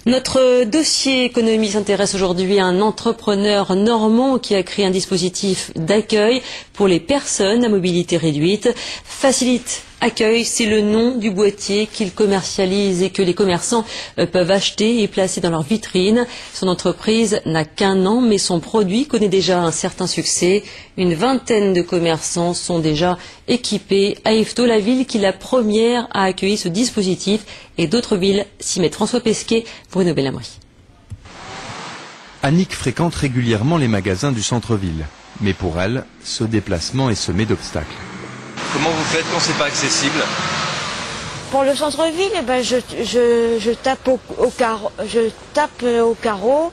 Notre dossier économie s'intéresse aujourd'hui à un entrepreneur normand qui a créé un dispositif d'accueil pour les personnes à mobilité réduite. Facilite Accueil, c'est le nom du boîtier qu'il commercialise et que les commerçants peuvent acheter et placer dans leur vitrine. Son entreprise n'a qu'un an, mais son produit connaît déjà un certain succès. Une vingtaine de commerçants sont déjà équipés à Yvetot, la ville qui est la première à accueillir ce dispositif, et d'autres villes s'y mettent. François Pesquet, Bruno Bellamri. Annick fréquente régulièrement les magasins du centre-ville. Mais pour elle, ce déplacement est semé d'obstacles. Comment vous faites quand c'est pas accessible? Pour le centre-ville, eh ben, je tape au carreau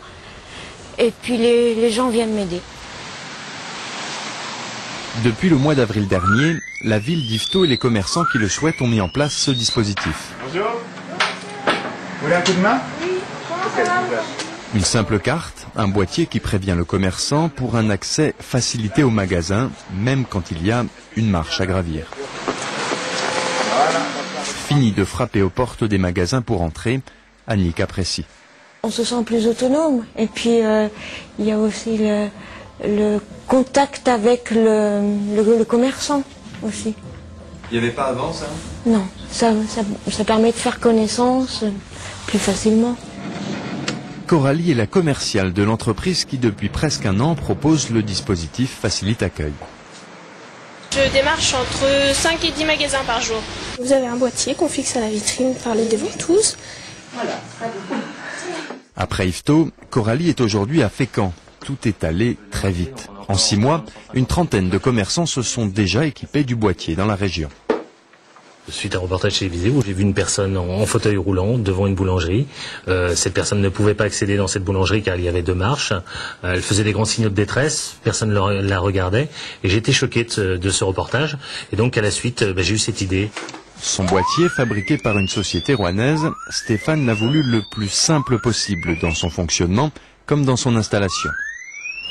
et puis les gens viennent m'aider. Depuis le mois d'avril dernier, la ville d'Yvetot et les commerçants qui le souhaitent ont mis en place ce dispositif. Bonjour. Vous voulez un coup de main? Oui. Une simple carte, un boîtier qui prévient le commerçant pour un accès facilité au magasin, même quand il y a une marche à gravir. Fini de frapper aux portes des magasins pour entrer, Annick apprécie. On se sent plus autonome et puis il y a aussi le contact avec le commerçant aussi. Il n'y avait pas avant ça? Non, ça permet de faire connaissance plus facilement. Coralie est la commerciale de l'entreprise qui depuis presque un an propose le dispositif Facilite Accueil. Je démarche entre 5 et 10 magasins par jour. Vous avez un boîtier qu'on fixe à la vitrine par les devant-tous. Après Yvetot, Coralie est aujourd'hui à Fécamp. Tout est allé très vite. En 6 mois, une trentaine de commerçants se sont déjà équipés du boîtier dans la région. Suite à un reportage télévisé où j'ai vu une personne en fauteuil roulant devant une boulangerie. Cette personne ne pouvait pas accéder dans cette boulangerie car il y avait 2 marches. Elle faisait des grands signaux de détresse, personne ne la regardait. Et j'ai été choqué de ce reportage. Et donc à la suite, j'ai eu cette idée. Son boîtier, fabriqué par une société rouennaise, Stéphane l'a voulu le plus simple possible dans son fonctionnement comme dans son installation.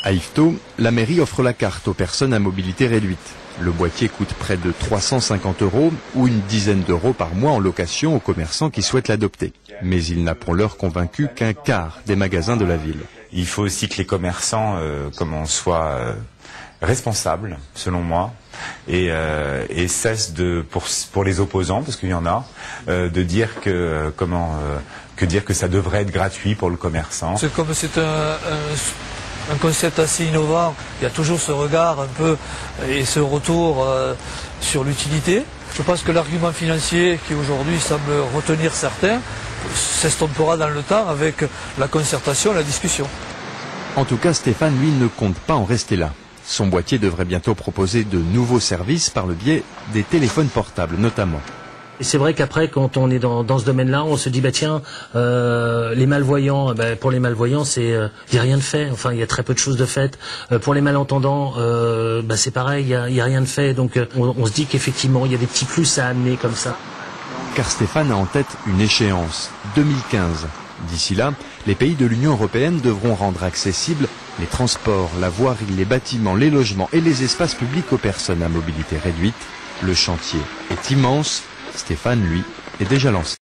À Yvetot, la mairie offre la carte aux personnes à mobilité réduite. Le boîtier coûte près de 350 € ou une dizaine d'euros par mois en location aux commerçants qui souhaitent l'adopter. Mais il n'a pour l'heure convaincu qu'un quart des magasins de la ville. Il faut aussi que les commerçants soient responsables, selon moi, et cessent pour les opposants, parce qu'il y en a, de dire que ça devrait être gratuit pour le commerçant. C'est comme c'est un concept assez innovant, il y a toujours ce regard un peu et ce retour sur l'utilité. Je pense que l'argument financier qui aujourd'hui semble retenir certains s'estompera dans le temps avec la concertation, la discussion. En tout cas, Stéphane, lui, ne compte pas en rester là. Son boîtier devrait bientôt proposer de nouveaux services par le biais des téléphones portables notamment. Et c'est vrai qu'après, quand on est dans ce domaine-là, on se dit, les malvoyants, pour les malvoyants, il n'y a rien de fait. Enfin, il y a très peu de choses de faites. Pour les malentendants, c'est pareil, il y a rien de fait. Donc, on se dit qu'effectivement, il y a des petits plus à amener comme ça. Car Stéphane a en tête une échéance, 2015. D'ici là, les pays de l'Union européenne devront rendre accessibles les transports, la voirie, les bâtiments, les logements et les espaces publics aux personnes à mobilité réduite. Le chantier est immense. Stéphane, lui, est déjà lancé.